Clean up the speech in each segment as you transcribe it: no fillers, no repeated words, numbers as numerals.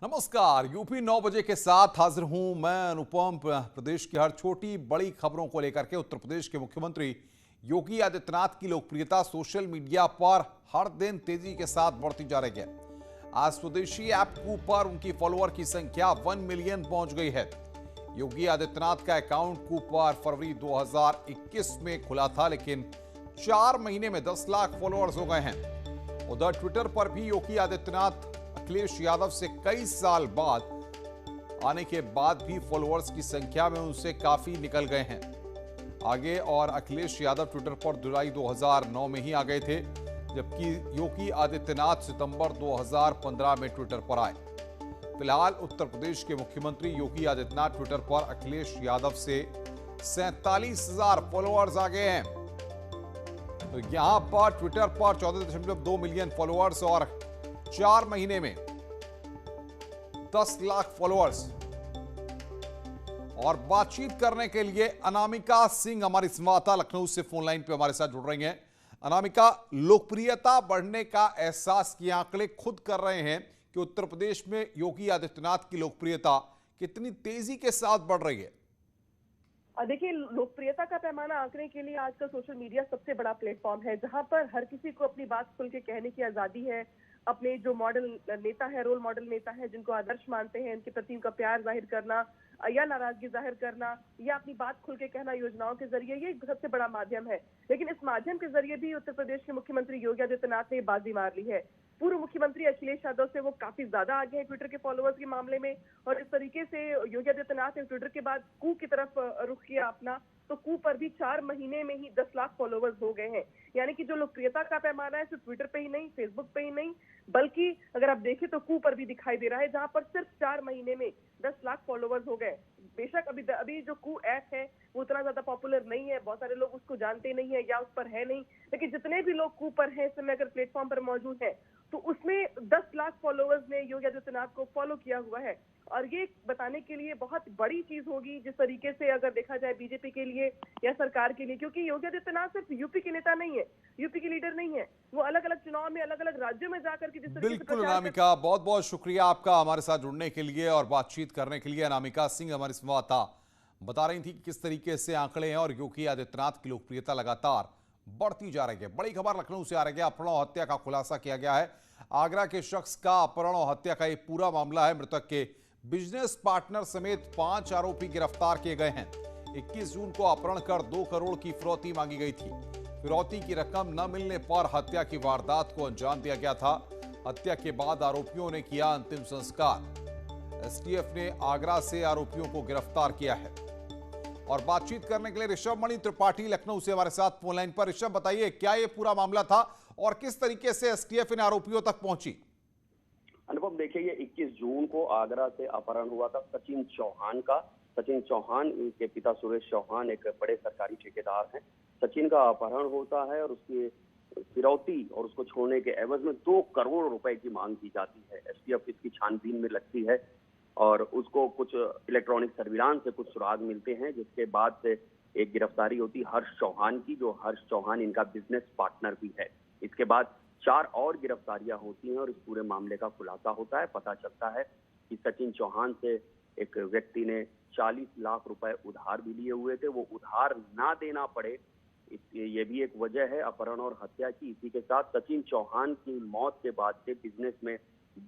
नमस्कार। यूपी 9 बजे के साथ हाजिर हूं मैं अनुपम। प्रदेश की हर छोटी बड़ी खबरों को लेकर के उत्तर प्रदेश के मुख्यमंत्री योगी आदित्यनाथ की लोकप्रियता सोशल मीडिया पर हर दिन तेजी के साथ बढ़ती जा रही है। आज स्वदेशी ऐप कू पर उनकी फॉलोअर की संख्या 1 मिलियन पहुंच गई है। योगी आदित्यनाथ का अकाउंट कू पर फरवरी 2021 में खुला था, लेकिन 4 महीने में 10 लाख फॉलोअर्स हो गए हैं। उधर ट्विटर पर भी योगी आदित्यनाथ अखिलेश यादव से कई साल बाद आने के बाद भी फॉलोअर्स की संख्या में उनसे काफी निकल गए हैं आगे। और अखिलेश यादव ट्विटर पर जुलाई 2009 में ही आ गए थे, जबकि योगी आदित्यनाथ सितंबर 2015 में ट्विटर पर आए। फिलहाल उत्तर प्रदेश के मुख्यमंत्री योगी आदित्यनाथ ट्विटर पर अखिलेश यादव से 47,000 फॉलोअर्स आ गए हैं। तो यहां पर ट्विटर पर 14.2 मिलियन फॉलोअर्स और 4 महीने में 10 लाख फॉलोअर्स। और बातचीत करने के लिए अनामिका सिंह हमारी संवाददाता लखनऊ से फोन लाइन पे हमारे साथ जुड़ रही हैं। अनामिका, लोकप्रियता बढ़ने का एहसास ये आंकड़े खुद कर रहे हैं कि उत्तर प्रदेश में योगी आदित्यनाथ की लोकप्रियता कितनी तेजी के साथ बढ़ रही है। देखिए, लोकप्रियता का पैमाना आंकने के लिए आजकल सोशल मीडिया सबसे बड़ा प्लेटफॉर्म है, जहां पर हर किसी को अपनी बात खुल के कहने की आजादी है। अपने जो मॉडल नेता है, रोल मॉडल नेता है, जिनको आदर्श मानते हैं, इनके प्रति उनका प्यार जाहिर करना या नाराजगी जाहिर करना या अपनी बात खुल के कहना योजनाओं के जरिए, ये सबसे बड़ा माध्यम है। लेकिन इस माध्यम के जरिए भी उत्तर प्रदेश के मुख्यमंत्री योगी आदित्यनाथ ने बाजी मार ली है। पूर्व मुख्यमंत्री अखिलेश यादव से वो काफी ज्यादा आगे हैं ट्विटर के फॉलोअर्स के मामले में। और इस तरीके से योगी आदित्यनाथ ने ट्विटर के बाद कू की तरफ रुख किया अपना, तो कू पर भी 4 महीने में ही 10 लाख फॉलोअर्स हो गए हैं। यानी कि जो लोकप्रियता का पैमाना है सिर्फ ट्विटर पे ही नहीं, फेसबुक पे ही नहीं, बल्कि अगर आप देखें तो कू पर भी दिखाई दे रहा है, जहां पर सिर्फ 4 महीने में 10 लाख फॉलोअर्स हो गए। बेशक अभी जो कू ऐप है वो उतना ज्यादा पॉपुलर नहीं है, बहुत सारे लोग उसको जानते नहीं है या उस पर है नहीं, लेकिन जितने भी लोग कू पर हैं इस समय अगर प्लेटफॉर्म पर मौजूद है तो उसमें 10 लाख फॉलोअर्स ने योगी आदित्यनाथ को फॉलो किया हुआ है। और ये बताने के लिए बहुत बड़ी चीज होगी जिस तरीके से अगर देखा जाए बीजेपी के लिए या सरकार के लिए, क्योंकि योगी आदित्यनाथ सिर्फ यूपी के नेता नहीं है, यूपी के लीडर नहीं है, वो अलग अलग चुनाव में अलग अलग राज्यों में जाकर के जिस तरीके से बिल्कुल अनामिका, बहुत बहुत शुक्रिया आपका हमारे साथ जुड़ने के लिए और बातचीत करने के लिए। अनामिका सिंह हमारी संवाददाता बता रही थी कि किस तरीके से आंकड़े हैं और योगी आदित्यनाथ की लोकप्रियता लगातार बढ़ती जा रही है। बड़ी खबर लखनऊ से आ रही है। अपहरण और हत्या का खुलासा किया गया है। आगरा के शख्स का अपहरण और हत्या का एक पूरा मामला है। मृतक के बिजनेस पार्टनर समेत 5 आरोपी गिरफ्तार किए गए हैं। 21 जून को अपहरण कर 2 करोड़ की फिरौती मांगी गई थी। फिरौती की रकम न मिलने पर हत्या की वारदात को अंजाम दिया गया था। हत्या के बाद आरोपियों ने किया अंतिम संस्कार। एसटीएफ ने आगरा से आरोपियों को गिरफ्तार किया है। और बातचीत करने के लिए ऋषभमणि त्रिपाठी लखनऊ से हमारे साथ फोन लाइन पर। ऋषभ, बताइए क्या ये पूरा मामला था और किस तरीके से एसटीएफ इन आरोपियों तक पहुंची? अनुपम, देखिए, ये 21 जून को आगरा से अपहरण हुआ था सचिन चौहान का। सचिन चौहान के पिता सुरेश चौहान एक बड़े सरकारी ठेकेदार हैं। सचिन का अपहरण होता है और उसकी फिरौती और उसको छोड़ने के एवज में 2 करोड़ रुपए की मांग की जाती है। एसटीएफ इसकी छानबीन में लगती है और उसको कुछ इलेक्ट्रॉनिक सर्विलांस से कुछ सुराग मिलते हैं, जिसके बाद से एक गिरफ्तारी होती हर्ष चौहान की, जो हर्ष चौहान इनका बिजनेस पार्टनर भी है। इसके बाद 4 और गिरफ्तारियां होती हैं और इस पूरे मामले का खुलासा होता है। पता चलता है कि सचिन चौहान से एक व्यक्ति ने 40 लाख रुपए उधार भी लिए हुए थे। वो उधार ना देना पड़े, ये भी एक वजह है अपहरण और हत्या की। इसी के साथ सचिन चौहान की मौत के बाद से बिजनेस में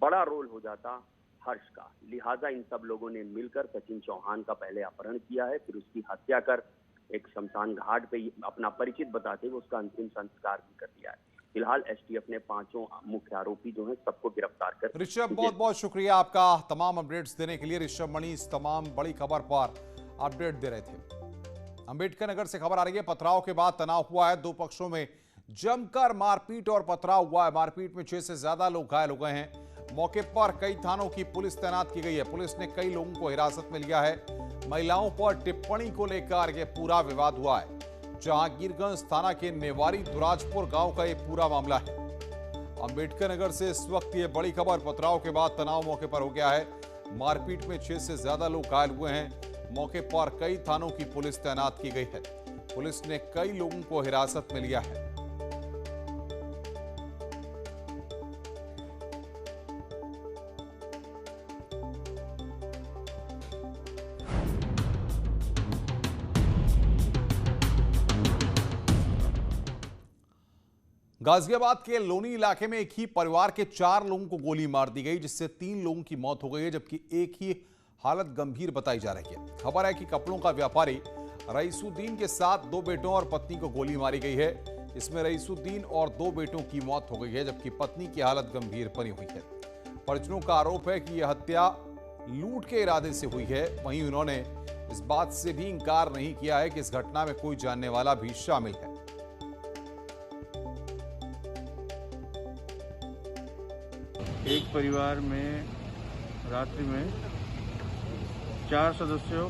बड़ा रोल हो जाता हर्ष का। लिहाजा इन सब लोगों ने मिलकर सचिन चौहान का पहले अपहरण किया है, फिर उसकी हत्या कर एक शमशान घाट पे अपना परिचित बताते हुए उसका अंतिम संस्कार भी कर दिया है। फिलहाल एसटीएफ ने 5 मुख्य आरोपी जो हैं सबको गिरफ्तार कर। ऋषभ, बहुत बहुत शुक्रिया आपका तमाम अपडेट्स देने के लिए। ऋषभमणि इस तमाम बड़ी खबर पर अपडेट दे रहे थे। अंबेडकर नगर से खबर आ रही है। पथराव के बाद तनाव हुआ है। 2 पक्षों में जमकर मारपीट और पथराव हुआ है। मारपीट में 6 से ज्यादा लोग घायल हो गए हैं। मौके पर कई थानों की पुलिस तैनात की गई है। पुलिस ने कई लोगों को हिरासत में लिया है। महिलाओं पर टिप्पणी को लेकर यह पूरा विवाद हुआ है। जहांगीरगंज थाना के नेवारी दुराजपुर गांव का यह पूरा मामला है। अंबेडकर नगर से इस वक्त ये बड़ी खबर। पथराव के बाद तनाव मौके पर हो गया है। मारपीट में 6 से ज्यादा लोग घायल हुए हैं। मौके पर कई थानों की पुलिस तैनात की गई है। पुलिस ने कई लोगों को हिरासत में लिया है। गाजियाबाद के लोनी इलाके में एक ही परिवार के 4 लोगों को गोली मार दी गई, जिससे 3 लोगों की मौत हो गई है, जबकि एक ही हालत गंभीर बताई जा रही है। खबर है कि कपड़ों का व्यापारी रईसुद्दीन के साथ 2 बेटों और पत्नी को गोली मारी गई है। इसमें रईसुद्दीन और 2 बेटों की मौत हो गई है, जबकि पत्नी की हालत गंभीर बनी हुई है। परिजनों का आरोप है कि यह हत्या लूट के इरादे से हुई है। वहीं उन्होंने इस बात से भी इंकार नहीं किया है कि इस घटना में कोई जानने वाला भी शामिल है। एक परिवार में रात्रि में 4 सदस्यों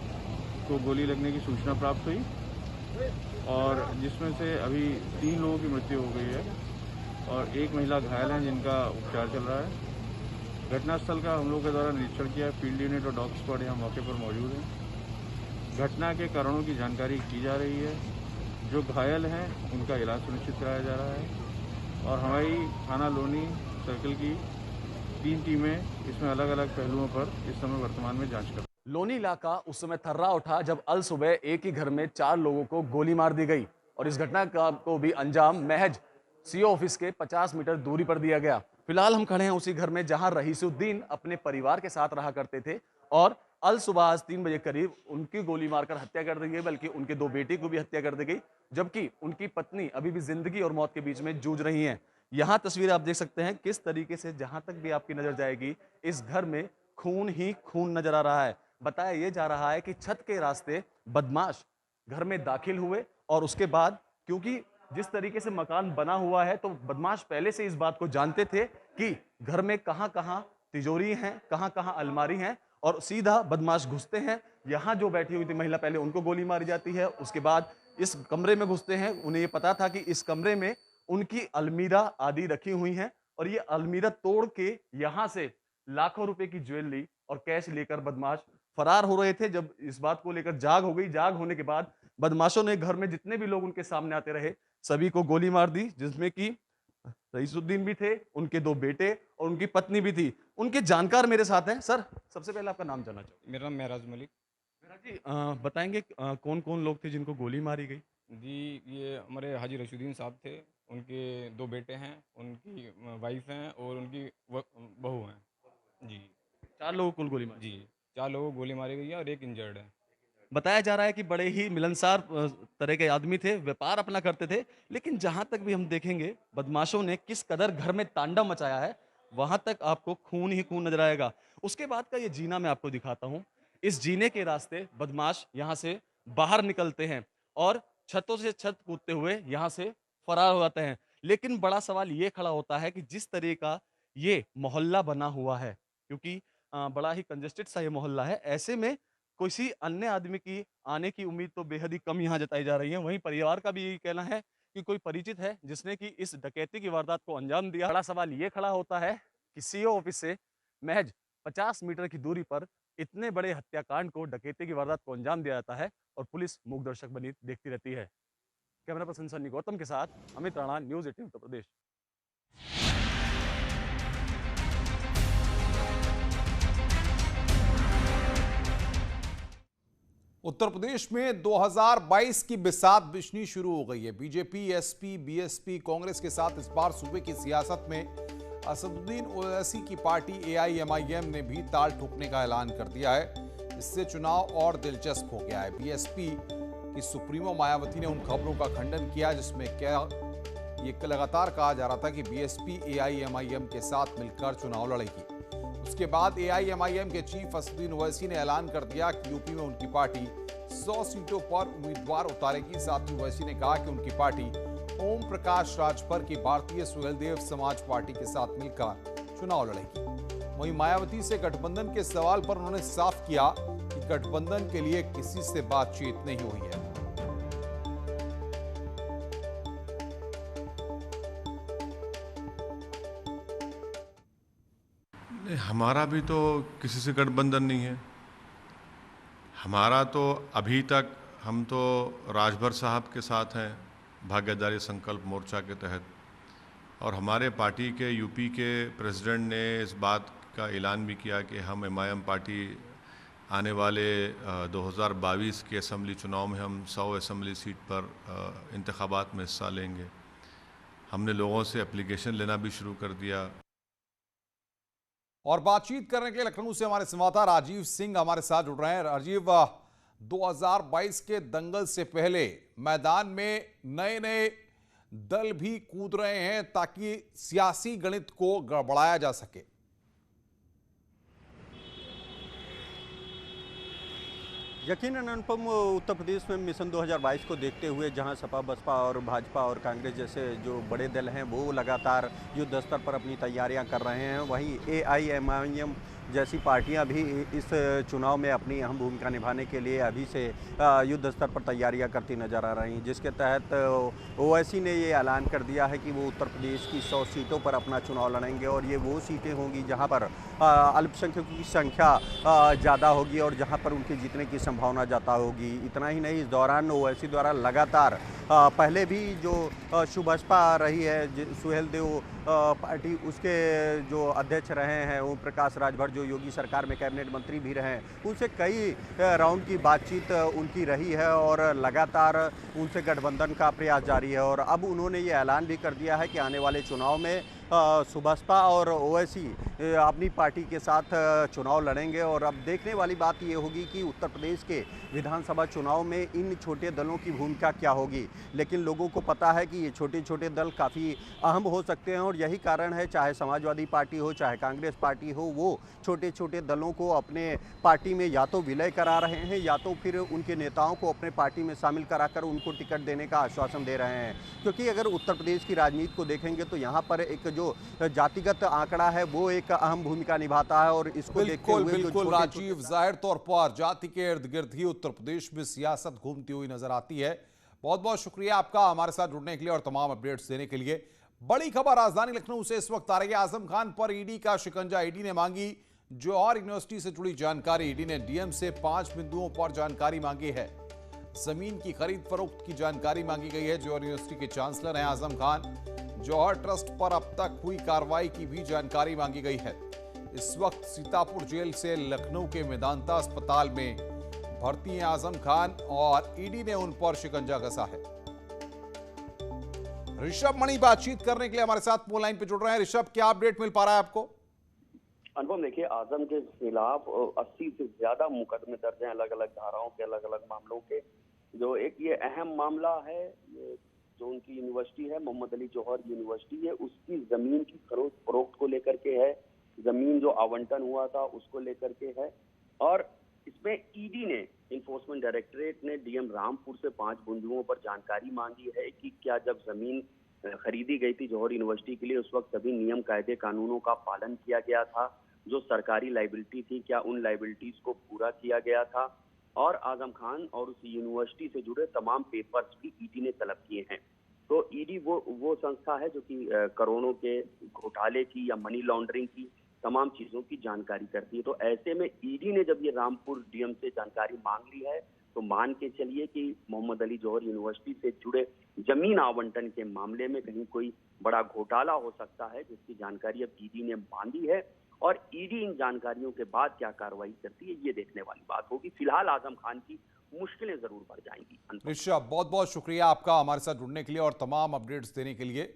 को गोली लगने की सूचना प्राप्त हुई और जिसमें से अभी 3 लोगों की मृत्यु हो गई है और एक महिला घायल है जिनका उपचार चल रहा है। घटनास्थल का हम लोगों के द्वारा निरीक्षण किया है। फील्ड यूनिट और डॉग स्क्वाड यहाँ मौके पर मौजूद हैं। घटना के कारणों की जानकारी की जा रही है। जो घायल हैं उनका इलाज सुनिश्चित कराया जा रहा है और हमारी थाना लोनी सर्किल की 3 टीमें इसमें अलग अलग पहलुओं पर इस समय वर्तमान में जांच कर। लोनी इलाका उस समय थर्रा उठा जब अल सुबह एक ही घर में 4 लोगों को गोली मार दी गई और इस घटना को भी अंजाम महज सीओ ऑफिस के 50 मीटर दूरी पर दिया गया। फिलहाल हम खड़े हैं उसी घर में जहां रईसुद्दीन अपने परिवार के साथ रहा करते थे और अल सुबह आज 3 बजे करीब उनकी गोली मारकर हत्या कर दी गई, बल्कि उनके 2 बेटे को भी हत्या कर दी गई, जबकि उनकी पत्नी अभी भी जिंदगी और मौत के बीच में जूझ रही हैं। यहाँ तस्वीर आप देख सकते हैं किस तरीके से जहां तक भी आपकी नजर जाएगी इस घर में खून ही खून नजर आ रहा है। बताया यह जा रहा है कि छत के रास्ते बदमाश घर में दाखिल हुए और उसके बाद क्योंकि जिस तरीके से मकान बना हुआ है तो बदमाश पहले से इस बात को जानते थे कि घर में कहां कहां तिजोरी हैं, कहां कहां अलमारी हैं और सीधा बदमाश घुसते हैं। यहाँ जो बैठी हुई थी महिला पहले उनको गोली मारी जाती है, उसके बाद इस कमरे में घुसते हैं। उन्हें ये पता था कि इस कमरे में उनकी अलमीरा आदि रखी हुई हैं और ये अलमीरा तोड़ के यहां से लाखों रुपए की ज्वेलरी और कैश लेकर बदमाश फरार हो रहे थे। जब इस बात को लेकर जाग हो गई, जाग होने के बाद बदमाशों ने घर में जितने भी लोग उनके सामने आते रहे सभी को गोली मार दी, जिसमें कि रईसुद्दीन भी थे, उनके 2 बेटे और उनकी पत्नी भी थी। उनके जानकार मेरे साथ हैं। सर, सबसे पहले आपका नाम जानना चाहूंगा। मेरा नाम महराज मलिक। महराज जी, बताएंगे कौन कौन लोग थे जिनको गोली मारी गई? जी, ये हमारे हाजी रशीदुद्दीन साहब थे, उनके 2 बेटे हैं, उनकी वाइफ हैं और उनकी बहू हैं। जी 4 लोगों को गोली मारी। जी 4 लोगों को गोली मारी गई है और एक इंजर्ड है। बताया जा रहा है कि बड़े ही मिलनसार तरह के आदमी थे, व्यापार अपना करते थे, लेकिन जहां तक भी हम देखेंगे बदमाशों ने किस कदर घर में तांडव मचाया है वहां तक आपको खून ही खून नजर आएगा। उसके बाद का ये जीना मैं आपको दिखाता हूं। इस जीने के रास्ते बदमाश यहां से बाहर निकलते हैं और छतों से छत कूदते हुए यहां से फरार हो जाते हैं। लेकिन बड़ा सवाल ये खड़ा होता है कि जिस तरह का ये मोहल्ला बना हुआ है, क्योंकि बड़ा ही कंजेस्टेड सा ये मोहल्ला है, ऐसे में किसी अन्य आदमी की आने की उम्मीद तो बेहद ही कम यहाँ जताई जा रही है। वहीं परिवार का भी यही कहना है कि कोई परिचित है जिसने कि इस डकैती की वारदात को अंजाम दिया। बड़ा सवाल ये खड़ा होता है कि सीओ ऑफिस से महज 50 मीटर की दूरी पर इतने बड़े हत्याकांड को, डकैती की वारदात को अंजाम दिया जाता है और पुलिस मूक दर्शक बनी देखती रहती है। कैमरा पर्सन सन्नी गौतम के साथ अमित राणा, न्यूज़ 18 उत्तर प्रदेश। उत्तर प्रदेश में 2022 की बिसात बिछनी शुरू हो गई है। बीजेपी, एसपी, बीएसपी, कांग्रेस के साथ इस बार सूबे की सियासत में असदुद्दीन ओवैसी की पार्टी एआईएमआईएम ने भी ताल ठोकने का ऐलान कर दिया है। इससे चुनाव और दिलचस्प हो गया है। बीएसपी की सुप्रीमो मायावती ने उन खबरों का खंडन किया जिसमें ये लगातार कहा जा रहा था कि बीएसपी एआईएमआईएम के साथ मिलकर चुनाव लड़ेगी। उसके बाद एआईएमआईएम के चीफ असदुद्दीन ओवैसी ने ऐलान कर दिया कि यूपी में उनकी पार्टी 100 सीटों पर उम्मीदवार उतारेगी। साथ ही ओवैसी ने कहा कि उनकी पार्टी ओम प्रकाश राजभर की भारतीय सुहेलदेव समाज पार्टी के साथ मिलकर चुनाव लड़ेगी। वहीं मायावती से गठबंधन के सवाल पर उन्होंने साफ किया कि गठबंधन के लिए किसी से बातचीत नहीं हुई है। हमारा भी तो किसी से गठबंधन नहीं है। हमारा तो अभी तक हम तो राजभर साहब के साथ हैं भाग्यदारी संकल्प मोर्चा के तहत, और हमारे पार्टी के यूपी के प्रेसिडेंट ने इस बात का ऐलान भी किया कि हम एमआईएम पार्टी आने वाले 2022 के असम्बली चुनाव में हम 100 असम्बली सीट पर इंतखाबात में हिस्सा लेंगे। हमने लोगों से एप्लीकेशन लेना भी शुरू कर दिया। और बातचीत करने के लिए लखनऊ से हमारे संवाददाता राजीव सिंह हमारे साथ जुड़ रहे हैं। राजीव, 2022 के दंगल से पहले मैदान में नए नए दल भी कूद रहे हैं ताकि सियासी गणित को गड़बड़ाया जा सके। यकीनन अनुपम, उत्तर प्रदेश में मिशन 2022 को देखते हुए जहां सपा, बसपा और भाजपा और कांग्रेस जैसे जो बड़े दल हैं वो लगातार युद्ध स्तर पर अपनी तैयारियां कर रहे हैं, वहीं एआईएमआईएम जैसी पार्टियां भी इस चुनाव में अपनी अहम भूमिका निभाने के लिए अभी से युद्ध स्तर पर तैयारियां करती नजर आ रही हैं, जिसके तहत ओवैसी ने ये ऐलान कर दिया है कि वो उत्तर प्रदेश की 100 सीटों पर अपना चुनाव लड़ेंगे और ये वो सीटें होंगी जहां पर अल्पसंख्यकों की संख्या ज़्यादा होगी और जहां पर उनके जीतने की संभावना ज़्यादा होगी। इतना ही नहीं, इस दौरान ओवैसी द्वारा लगातार पहले भी जो सुबसपा रही है, सुहेल देव पार्टी, उसके जो अध्यक्ष रहे हैं ओम प्रकाश राजभर, जो योगी सरकार में कैबिनेट मंत्री भी रहे हैं, उनसे कई राउंड की बातचीत उनकी रही है और लगातार उनसे गठबंधन का प्रयास जारी है। और अब उन्होंने ये ऐलान भी कर दिया है कि आने वाले चुनाव में सुबसपा और ओवैसी अपनी पार्टी के साथ चुनाव लड़ेंगे। और अब देखने वाली बात ये होगी कि उत्तर प्रदेश के विधानसभा चुनाव में इन छोटे दलों की भूमिका क्या होगी, लेकिन लोगों को पता है कि ये छोटे छोटे दल काफ़ी अहम हो सकते हैं और यही कारण है, चाहे समाजवादी पार्टी हो चाहे कांग्रेस पार्टी हो, वो छोटे छोटे दलों को अपने पार्टी में या तो विलय करा रहे हैं या तो फिर उनके नेताओं को अपने पार्टी में शामिल कराकर उनको टिकट देने का आश्वासन दे रहे हैं। क्योंकि अगर उत्तर प्रदेश की राजनीति को देखेंगे तो यहाँ पर एक जो जातिगत आंकड़ा है वो एक अहम भूमिका निभाता है और इसको देखते हुए बिल्कुल राजीव, जाहिर तौर पर जाति के इर्द गिर्द ही उत्तर प्रदेश में सियासत घूमती हुई नजर आती है। बहुत बहुत शुक्रिया आपका हमारे साथ जुड़ने के लिए और तमाम अपडेट्स देने के लिए। बड़ी खबर राजधानी लखनऊ से इस वक्त आ रही है। आजम खान पर ईडी का शिकंजा। ईडी ने मांगी जौहर यूनिवर्सिटी से जुड़ी जानकारी। ईडी ने डीएम से 5 बिंदुओं पर जानकारी मांगी है। जमीन की खरीद फरोख्त की जानकारी मांगी गई है। जौहर यूनिवर्सिटी के चांसलर हैं आजम खान। जौहर ट्रस्ट पर अब तक हुई कार्रवाई की भी जानकारी मांगी गई है। इस वक्त सीतापुर जेल से लखनऊ के मेदांता अस्पताल में भर्ती हैं आजम खान और ईडी ने उन पर शिकंजा कसा है। ऋषभ मणि बातचीत करने के लिए हमारे साथ फोन लाइन पे जुड़ रहे हैं। ऋषभ, क्या अपडेट मिल पा रहा है आपको? अनुपम, देखिए, आजम के खिलाफ 80 से ज्यादा मुकदमे दर्ज हैं, अलग अलग धाराओं के, अलग अलग मामलों के। जो एक ये अहम मामला है, ये जो उनकी यूनिवर्सिटी है, मोहम्मद अली जौहर यूनिवर्सिटी है, उसकी जमीन की खरीद फरोख्त को लेकर के है। जमीन जो आवंटन हुआ था उसको लेकर के है। और इसमें ईडी ने, इन्फोर्समेंट डायरेक्टरेट ने डीएम रामपुर से 5 बिंदुओं पर जानकारी मांगी है कि क्या जब जमीन खरीदी गई थी जौहर यूनिवर्सिटी के लिए, उस वक्त सभी नियम कायदे कानूनों का पालन किया गया था। जो सरकारी लाइबिलिटी थी, क्या उन लाइबिलिटीज को पूरा किया गया था। और आजम खान और उस यूनिवर्सिटी से जुड़े तमाम पेपर्स भी ईडी ने तलब किए हैं। तो ईडी वो संस्था है जो कि करोड़ों के घोटाले की या मनी लॉन्ड्रिंग की तमाम चीजों की जानकारी करती है। तो ऐसे में ईडी ने जब ये रामपुर डीएम से जानकारी मांग ली है तो मान के चलिए कि मोहम्मद अली जौहर यूनिवर्सिटी से जुड़े जमीन आवंटन के मामले में कहीं कोई बड़ा घोटाला हो सकता है, जिसकी जानकारी अब ईडी ने मांगी है। और ईडी इन जानकारियों के बाद क्या कार्रवाई करती है ये देखने वाली बात होगी। फिलहाल आजम खान की मुश्किलें जरूर बढ़ जाएंगी। ऋषभ, बहुत बहुत शुक्रिया आपका हमारे साथ जुड़ने के लिए और तमाम अपडेट्स देने के लिए।